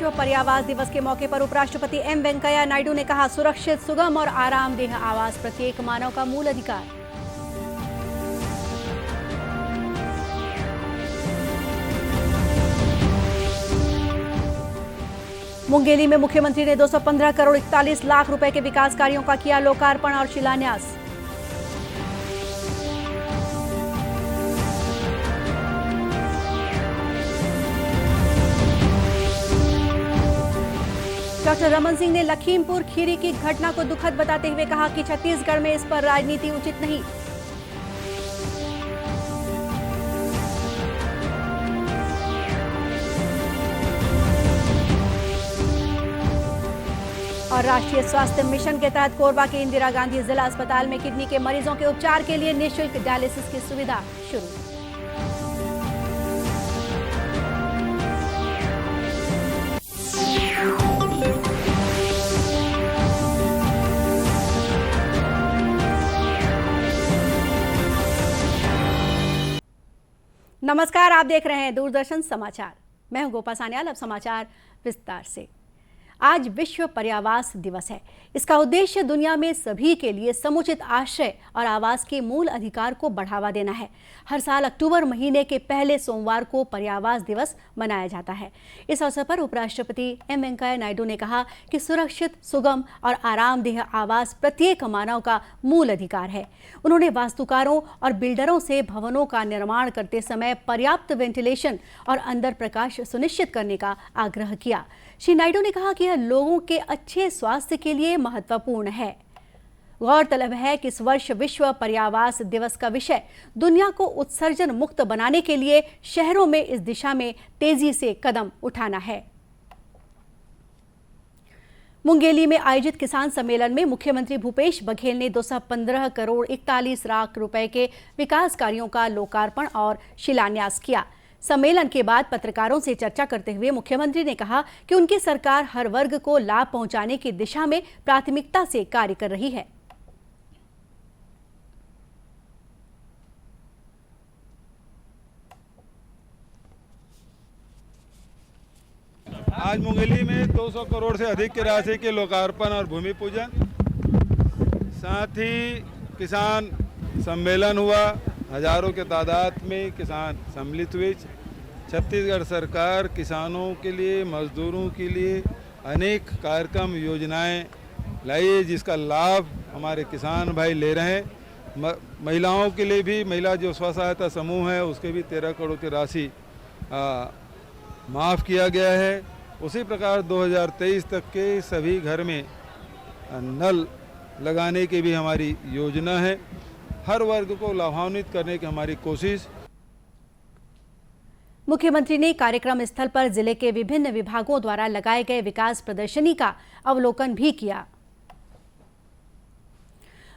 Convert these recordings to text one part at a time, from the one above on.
विश्व पर्यावास दिवस के मौके पर उपराष्ट्रपति एम वेंकैया नायडू ने कहा, सुरक्षित, सुगम और आरामदेह आवास प्रत्येक मानव का मूल अधिकार। मुंगेली में मुख्यमंत्री ने 215 करोड़ 41 लाख रुपए के विकास कार्यों का किया लोकार्पण और शिलान्यास। डॉक्टर रमन सिंह ने लखीमपुर खीरी की घटना को दुखद बताते हुए कहा कि छत्तीसगढ़ में इस पर राजनीति उचित नहीं। और राष्ट्रीय स्वास्थ्य मिशन के तहत कोरबा के इंदिरा गांधी जिला अस्पताल में किडनी के मरीजों के उपचार के लिए निःशुल्क डायलिसिस की सुविधा शुरू। नमस्कार, आप देख रहे हैं दूरदर्शन समाचार। मैं हूं गोपा सान्याल। अब समाचार विस्तार से। आज विश्व पर्यावास दिवस है। इसका उद्देश्य दुनिया में सभी के लिए समुचित आश्रय और आवास के मूल अधिकार को बढ़ावा देना है। हर साल अक्टूबर महीने के पहले सोमवार को पर्यावास दिवस मनाया जाता है। इस अवसर पर उपराष्ट्रपति एम वेंकैया नायडू ने कहा कि सुरक्षित, सुगम और आरामदेह आवास प्रत्येक मानव का मूल अधिकार है। उन्होंने वास्तुकारों और बिल्डरों से भवनों का निर्माण करते समय पर्याप्त वेंटिलेशन और अंदर प्रकाश सुनिश्चित करने का आग्रह किया। श्री नायडू ने कहा कि यह लोगों के अच्छे स्वास्थ्य के लिए महत्वपूर्ण है। गौरतलब है कि इस वर्ष विश्व पर्यावास दिवस का विषय दुनिया को उत्सर्जन मुक्त बनाने के लिए शहरों में इस दिशा में तेजी से कदम उठाना है। मुंगेली में आयोजित किसान सम्मेलन में मुख्यमंत्री भूपेश बघेल ने 215 करोड़ 41 लाख रुपए के विकास कार्यों का लोकार्पण और शिलान्यास किया। सम्मेलन के बाद पत्रकारों से चर्चा करते हुए मुख्यमंत्री ने कहा कि उनकी सरकार हर वर्ग को लाभ पहुंचाने की दिशा में प्राथमिकता से कार्य कर रही है। आज मुंगेली में 200 करोड़ से अधिक की राशि के लोकार्पण और भूमि पूजन, साथ ही किसान सम्मेलन हुआ। हजारों के तादाद में किसान सम्मिलित हुए। छत्तीसगढ़ सरकार किसानों के लिए, मजदूरों के लिए अनेक कार्यक्रम, योजनाएं लाई है, जिसका लाभ हमारे किसान भाई ले रहे हैं। महिलाओं के लिए भी, महिला जो स्व सहायता समूह है उसके भी 13 करोड़ की राशि माफ़ किया गया है। उसी प्रकार 2023 तक के सभी घर में नल लगाने की भी हमारी योजना है। हर वर्ग को लाभान्वित करने की हमारी कोशिश। मुख्यमंत्री ने कार्यक्रम स्थल पर जिले के विभिन्न विभागों द्वारा लगाए गए विकास प्रदर्शनी का अवलोकन भी किया।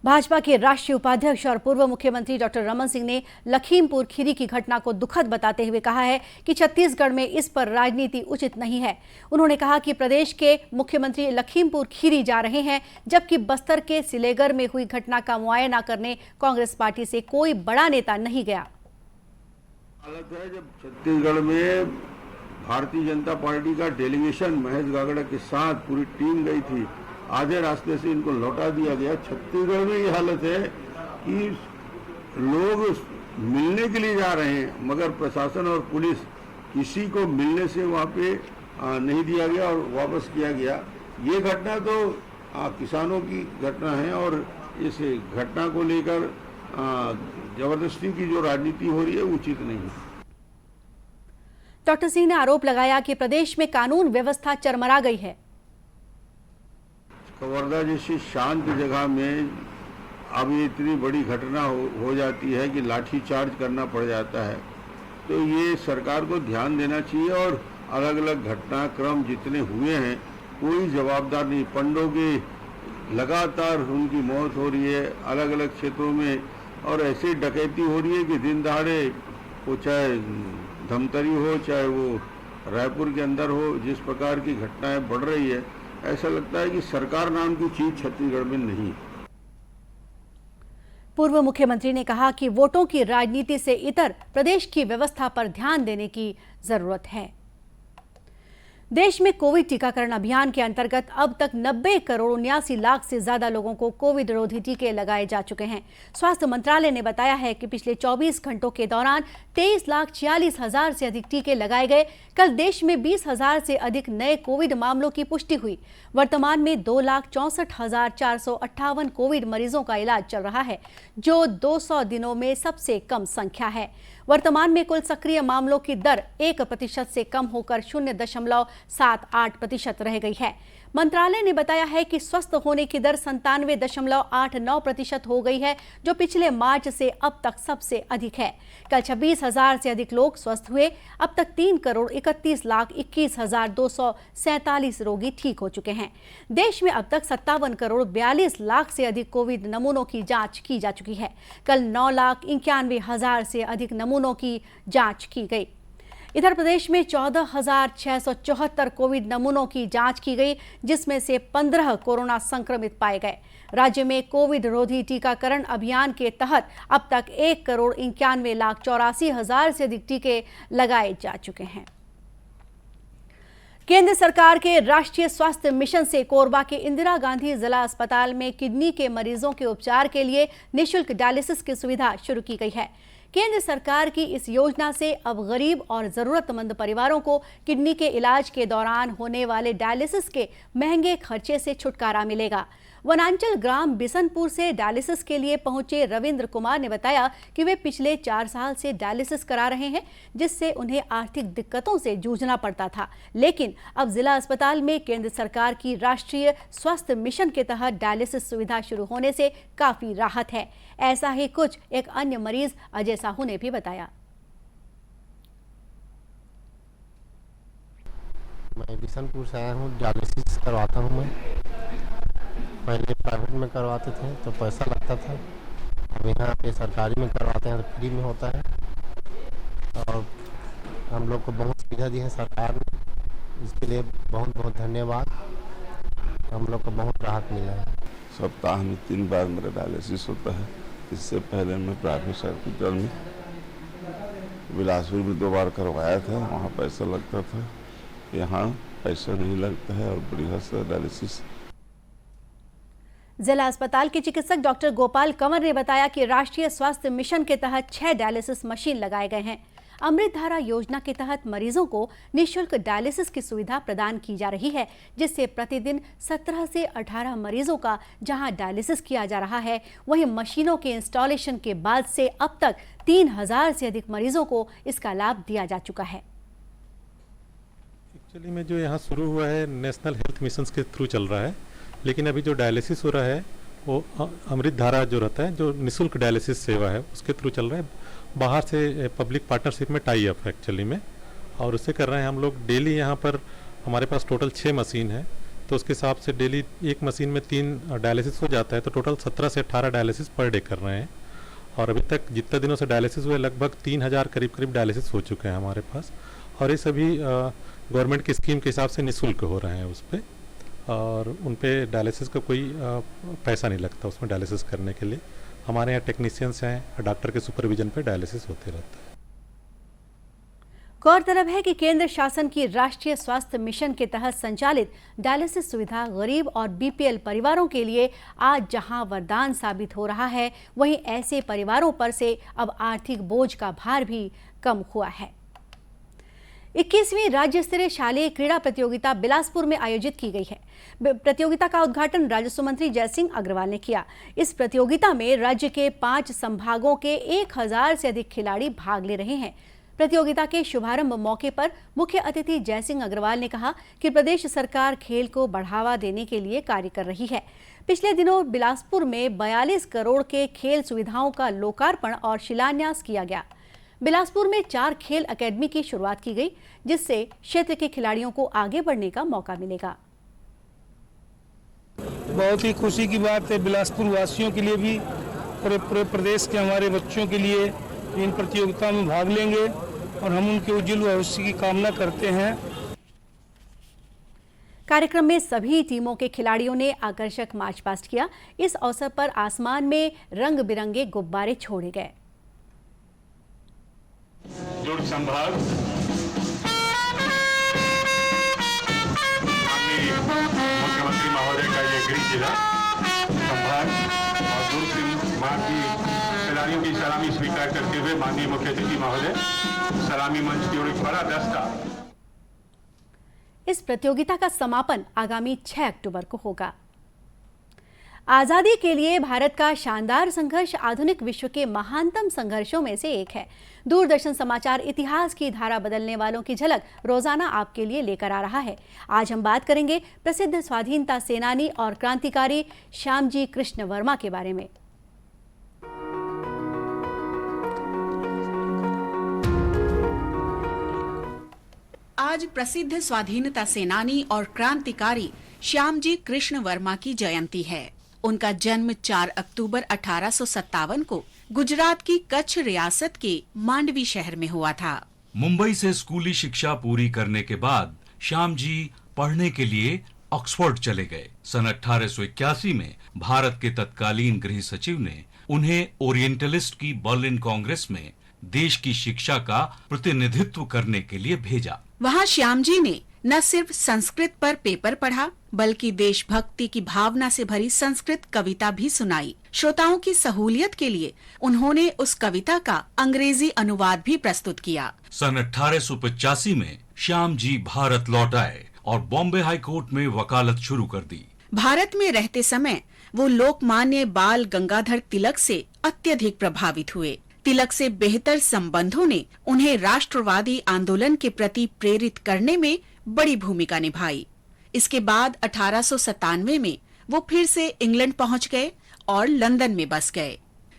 भाजपा के राष्ट्रीय उपाध्यक्ष और पूर्व मुख्यमंत्री डॉक्टर रमन सिंह ने लखीमपुर खीरी की घटना को दुखद बताते हुए कहा है कि छत्तीसगढ़ में इस पर राजनीति उचित नहीं है। उन्होंने कहा कि प्रदेश के मुख्यमंत्री लखीमपुर खीरी जा रहे हैं, जबकि बस्तर के सिलेगर में हुई घटना का मुआयना करने कांग्रेस पार्टी से कोई बड़ा नेता नहीं गया। हालत है, जब छत्तीसगढ़ में भारतीय जनता पार्टी का डेलीगेशन महेश गागड़ा के साथ पूरी टीम गई थी, आधे रास्ते से इनको लौटा दिया गया। छत्तीसगढ़ में ये हालत है कि लोग मिलने के लिए जा रहे हैं, मगर प्रशासन और पुलिस किसी को मिलने से वहाँ पे नहीं दिया गया और वापस किया गया। ये घटना तो किसानों की घटना है और इस घटना को लेकर जबरदस्ती की जो राजनीति हो रही है उचित नहीं है। डॉक्टर सिंह ने आरोप लगाया कि प्रदेश में कानून व्यवस्था चरमरा गई है। कवर्धा जैसी शांत जगह में अब इतनी बड़ी घटना हो जाती है कि लाठी चार्ज करना पड़ जाता है, तो ये सरकार को ध्यान देना चाहिए। और अलग अलग घटनाक्रम जितने हुए हैं कोई जवाबदार नहीं। पंडों की लगातार उनकी मौत हो रही है अलग अलग क्षेत्रों में, और ऐसी डकैती हो रही है कि दिन दहाड़े, वो चाहे धमतरी हो चाहे वो रायपुर के अंदर हो, जिस प्रकार की घटनाएं बढ़ रही है, ऐसा लगता है कि सरकार नाम की चीज छत्तीसगढ़ में नहीं। पूर्व मुख्यमंत्री ने कहा कि वोटों की राजनीति से इतर प्रदेश की व्यवस्था पर ध्यान देने की जरूरत है। देश में कोविड टीकाकरण अभियान के अंतर्गत अब तक 90 करोड़ 79 लाख से ज्यादा लोगों को कोविड रोधी टीके लगाए जा चुके हैं। स्वास्थ्य मंत्रालय ने बताया है कि पिछले 24 घंटों के दौरान 23,46,000 से अधिक टीके लगाए गए। कल देश में 20,000 से अधिक नए कोविड मामलों की पुष्टि हुई। वर्तमान में 2,64,458 कोविड मरीजों का इलाज चल रहा है, जो 200 दिनों में सबसे कम संख्या है। वर्तमान में कुल सक्रिय मामलों की दर 1% से कम होकर 0.78% रह गई है। मंत्रालय ने बताया है कि स्वस्थ होने की दर 97.89% हो गई है, जो पिछले मार्च से अब तक सबसे अधिक है। कल 26,000 से अधिक लोग स्वस्थ हुए। अब तक 3,31,21,247 रोगी ठीक हो चुके हैं। देश में अब तक 57,42 लाख से अधिक कोविड नमूनों की जांच की जा चुकी है। कल 9,91,000 से अधिक नमूनों की जांच की गई। इधर प्रदेश में 14,674 कोविड नमूनों की जांच की गई, जिसमें से 15 कोरोना संक्रमित पाए गए। राज्य में कोविड रोधी टीकाकरण अभियान के तहत अब तक 1,91,84,000 से अधिक टीके लगाए जा चुके हैं। केंद्र सरकार के राष्ट्रीय स्वास्थ्य मिशन से कोरबा के इंदिरा गांधी जिला अस्पताल में किडनी के मरीजों के उपचार के लिए निःशुल्क डायलिसिस की सुविधा शुरू की गई है। केंद्र सरकार की इस योजना से अब गरीब और जरूरतमंद परिवारों को किडनी के इलाज के दौरान होने वाले डायलिसिस के महंगे खर्चे से छुटकारा मिलेगा। वनांचल ग्राम बिशनपुर से डायलिसिस के लिए पहुंचे रविंद्र कुमार ने बताया कि वे पिछले 4 साल से डायलिसिस करा रहे हैं, जिससे उन्हें आर्थिक दिक्कतों से जूझना पड़ता था। लेकिन अब जिला अस्पताल में केंद्र सरकार की राष्ट्रीय स्वास्थ्य मिशन के तहत डायलिसिस सुविधा शुरू होने से काफी राहत है। ऐसा ही कुछ एक अन्य मरीज अजय साहू ने भी बताया। मैं बिशनपुर से आया हूँ, डायलिसिस करवाता हूँ। मैं पहले प्राइवेट में करवाते थे तो पैसा लगता था, अब यहाँ पे सरकारी में करवाते हैं तो फ्री में होता है। और हम लोग को बहुत सुविधा दी है सरकार ने, इसके लिए बहुत बहुत धन्यवाद। हम लोग को बहुत राहत मिला है। सप्ताह में 3 बार मेरा डायलिसिस होता है। इससे पहले मैं प्राइवेट हॉस्पिटल में बिलासपुर में 2 बार करवाया था, वहाँ पैसा लगता था। यहाँ पैसा नहीं लगता है और बढ़िया से डायलिसिस। जिला अस्पताल के चिकित्सक डॉक्टर गोपाल कंवर ने बताया कि राष्ट्रीय स्वास्थ्य मिशन के तहत 6 डायलिसिस मशीन लगाए गए हैं। अमृत धारा योजना के तहत मरीजों को निःशुल्क डायलिसिस की सुविधा प्रदान की जा रही है, जिससे प्रतिदिन 17 से 18 मरीजों का जहां डायलिसिस किया जा रहा है, वहीं मशीनों के इंस्टॉलेशन के बाद से अब तक 3,000 से अधिक मरीजों को इसका लाभ दिया जा चुका है। एक्चुअली में जो यहाँ शुरू हुआ है नेशनल हेल्थ मिशन के थ्रू चल रहा है, लेकिन अभी जो डायलिसिस हो रहा है वो अमृत धारा जो रहता है, जो निःशुल्क डायलिसिस सेवा है, उसके थ्रू चल रहा है। बाहर से पब्लिक पार्टनरशिप में टाई अप है एक्चुअली में, और उससे कर रहे हैं हम लोग। डेली यहाँ पर हमारे पास टोटल 6 मशीन है, तो उसके हिसाब से डेली एक मशीन में 3 डायलिसिस हो जाता है, तो टोटल 17 से 18 डायलिसिस पर डे कर रहे हैं। और अभी तक जितने दिनों से डायलिसिस हुए लगभग 3,000 करीब डायलिसिस हो चुके हैं हमारे पास। और ये सभी गवर्नमेंट की स्कीम के हिसाब से निःशुल्क हो रहे हैं उस पर, और उन पे डायलिसिस का कोई पैसा नहीं लगता उसमें डायलिसिस करने के लिए। हमारे यहाँ टेक्नीशियंस हैं, डॉक्टर के सुपरविजन पे डायलिसिस होते रहता है। गौरतलब है कि केंद्र शासन की राष्ट्रीय स्वास्थ्य मिशन के तहत संचालित डायलिसिस सुविधा गरीब और बीपीएल परिवारों के लिए आज जहां वरदान साबित हो रहा है, वहीं ऐसे परिवारों पर से अब आर्थिक बोझ का भार भी कम हुआ है। 21वीं राज्य स्तरीय शालेय क्रीड़ा प्रतियोगिता बिलासपुर में आयोजित की गई है। प्रतियोगिता का उद्घाटन राजस्व मंत्री जयसिंह अग्रवाल ने किया। इस प्रतियोगिता में राज्य के 5 संभागों के 1,000 से अधिक खिलाड़ी भाग ले रहे हैं। प्रतियोगिता के शुभारंभ मौके पर मुख्य अतिथि जयसिंह अग्रवाल ने कहा कि प्रदेश सरकार खेल को बढ़ावा देने के लिए कार्य कर रही है। पिछले दिनों बिलासपुर में 42 करोड़ के खेल सुविधाओं का लोकार्पण और शिलान्यास किया गया। बिलासपुर में 4 खेल अकेडमी की शुरुआत की गई, जिससे क्षेत्र के खिलाड़ियों को आगे बढ़ने का मौका मिलेगा। बहुत ही खुशी की बात है बिलासपुर वासियों के लिए भी, पूरे प्रदेश के हमारे बच्चों के लिए इन प्रतियोगिता में भाग लेंगे और हम उनके उज्जवल भविष्य की कामना करते हैं। कार्यक्रम में सभी टीमों के खिलाड़ियों ने आकर्षक मार्च पास्ट किया। इस अवसर पर आसमान में रंग बिरंगे गुब्बारे छोड़े गए। दुर्ग संभाग महोदय का ये गृह जिला संभाग और दुर्ग मां की खिलाड़ियों की सलामी स्वीकार करते हुए माननीय मुख्य अतिथि महोदय सलामी मंच की ओर एक बड़ा दस्ता। इस प्रतियोगिता का समापन आगामी 6 अक्टूबर को होगा। आजादी के लिए भारत का शानदार संघर्ष आधुनिक विश्व के महानतम संघर्षों में से एक है। दूरदर्शन समाचार इतिहास की धारा बदलने वालों की झलक रोजाना आपके लिए लेकर आ रहा है। आज हम बात करेंगे प्रसिद्ध स्वाधीनता सेनानी और क्रांतिकारी श्यामजी कृष्ण वर्मा के बारे में। आज प्रसिद्ध स्वाधीनता सेनानी और क्रांतिकारी श्यामजी कृष्ण वर्मा की जयंती है। उनका जन्म 4 अक्टूबर 1857 को गुजरात की कच्छ रियासत के मांडवी शहर में हुआ था। मुंबई से स्कूली शिक्षा पूरी करने के बाद श्याम जी पढ़ने के लिए ऑक्सफोर्ड चले गए। सन 1881 में भारत के तत्कालीन गृह सचिव ने उन्हें ओरिएंटलिस्ट की बर्लिन कांग्रेस में देश की शिक्षा का प्रतिनिधित्व करने के लिए भेजा। वहाँ श्याम जी ने न सिर्फ संस्कृत पर पेपर पढ़ा बल्कि देशभक्ति की भावना से भरी संस्कृत कविता भी सुनाई। श्रोताओं की सहूलियत के लिए उन्होंने उस कविता का अंग्रेजी अनुवाद भी प्रस्तुत किया। सन 1885 में श्याम जी भारत लौट आए और बॉम्बे हाई कोर्ट में वकालत शुरू कर दी। भारत में रहते समय वो लोकमान्य बाल गंगाधर तिलक से अत्यधिक प्रभावित हुए। तिलक से बेहतर संबंधों ने उन्हें राष्ट्रवादी आंदोलन के प्रति प्रेरित करने में बड़ी भूमिका निभाई। इसके बाद 1897 में वो फिर से इंग्लैंड पहुंच गए और लंदन में बस गए।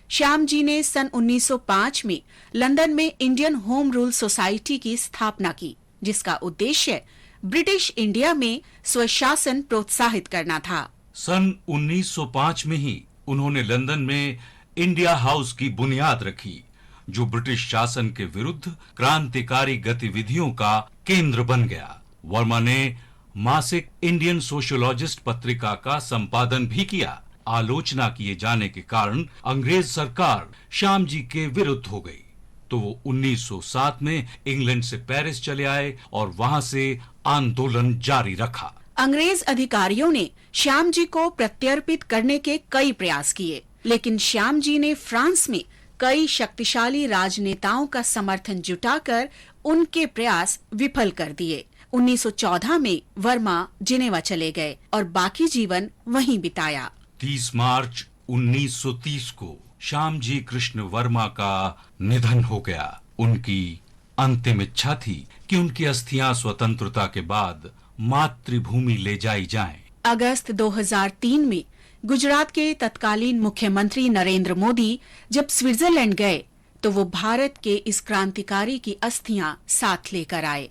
श्याम जी ने सन 1905 में लंदन में इंडियन होम रूल सोसाइटी की स्थापना की, जिसका उद्देश्य ब्रिटिश इंडिया में स्वशासन प्रोत्साहित करना था। सन 1905 में ही उन्होंने लंदन में इंडिया हाउस की बुनियाद रखी, जो ब्रिटिश शासन के विरुद्ध क्रांतिकारी गतिविधियों का केंद्र बन गया। वर्मा ने मासिक इंडियन सोशियोलॉजिस्ट पत्रिका का संपादन भी किया। आलोचना किए जाने के कारण अंग्रेज सरकार श्याम जी के विरुद्ध हो गई, तो वो 1907 में इंग्लैंड से पेरिस चले आए और वहां से आंदोलन जारी रखा। अंग्रेज अधिकारियों ने श्याम जी को प्रत्यर्पित करने के कई प्रयास किए, लेकिन श्याम जी ने फ्रांस में कई शक्तिशाली राजनेताओं का समर्थन जुटाकर उनके प्रयास विफल कर दिए। 1914 में वर्मा जिनेवा चले गए और बाकी जीवन वहीं बिताया। 30 मार्च 1930 को श्याम जी कृष्ण वर्मा का निधन हो गया। उनकी अंतिम इच्छा थी कि उनकी अस्थियां स्वतंत्रता के बाद मातृभूमि ले जाई जाएं। अगस्त 2003 में गुजरात के तत्कालीन मुख्यमंत्री नरेंद्र मोदी जब स्विट्जरलैंड गए तो वो भारत के इस क्रांतिकारी की अस्थियां साथ लेकर आए।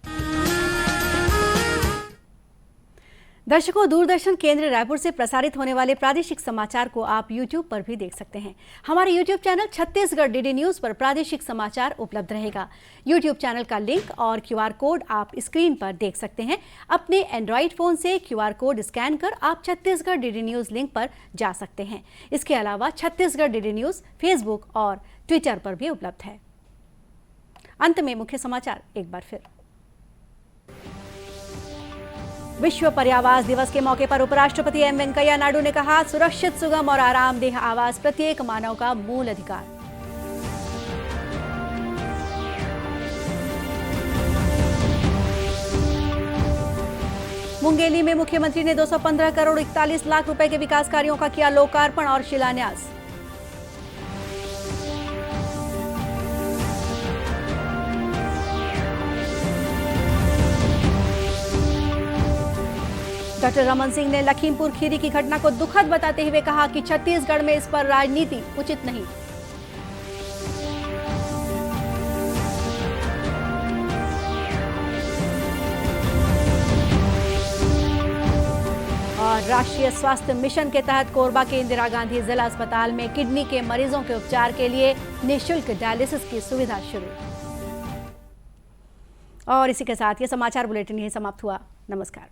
दर्शकों, दूरदर्शन केंद्र रायपुर से प्रसारित होने वाले प्रादेशिक समाचार को आप YouTube पर भी देख सकते हैं। हमारे YouTube channel Chhattisgarh DD news पर प्रादेशिक समाचार उपलब्ध रहेगा। YouTube चैनल का लिंक और QR कोड आप स्क्रीन पर देख सकते हैं। अपने एंड्रॉइड फोन से QR कोड स्कैन कर आप छत्तीसगढ़ डीडी न्यूज लिंक पर जा सकते हैं। इसके अलावा छत्तीसगढ़ डीडी न्यूज फेसबुक और ट्विटर पर भी उपलब्ध है। अंत में मुख्य समाचार एक बार फिर। विश्व पर्यावास दिवस के मौके पर उपराष्ट्रपति एम वेंकैया नायडू ने कहा, सुरक्षित, सुगम और आरामदेह आवास प्रत्येक मानव का मूल अधिकार। मुंगेली में मुख्यमंत्री ने 215 करोड़ 41 लाख रुपए के विकास कार्यों का किया लोकार्पण और शिलान्यास। डॉक्टर रमन सिंह ने लखीमपुर खीरी की घटना को दुखद बताते हुए कहा कि छत्तीसगढ़ में इस पर राजनीति उचित नहीं। और राष्ट्रीय स्वास्थ्य मिशन के तहत कोरबा के इंदिरा गांधी जिला अस्पताल में किडनी के मरीजों के उपचार के लिए निःशुल्क डायलिसिस की सुविधा शुरू। और इसी के साथ ये समाचार बुलेटिन यही समाप्त हुआ। नमस्कार।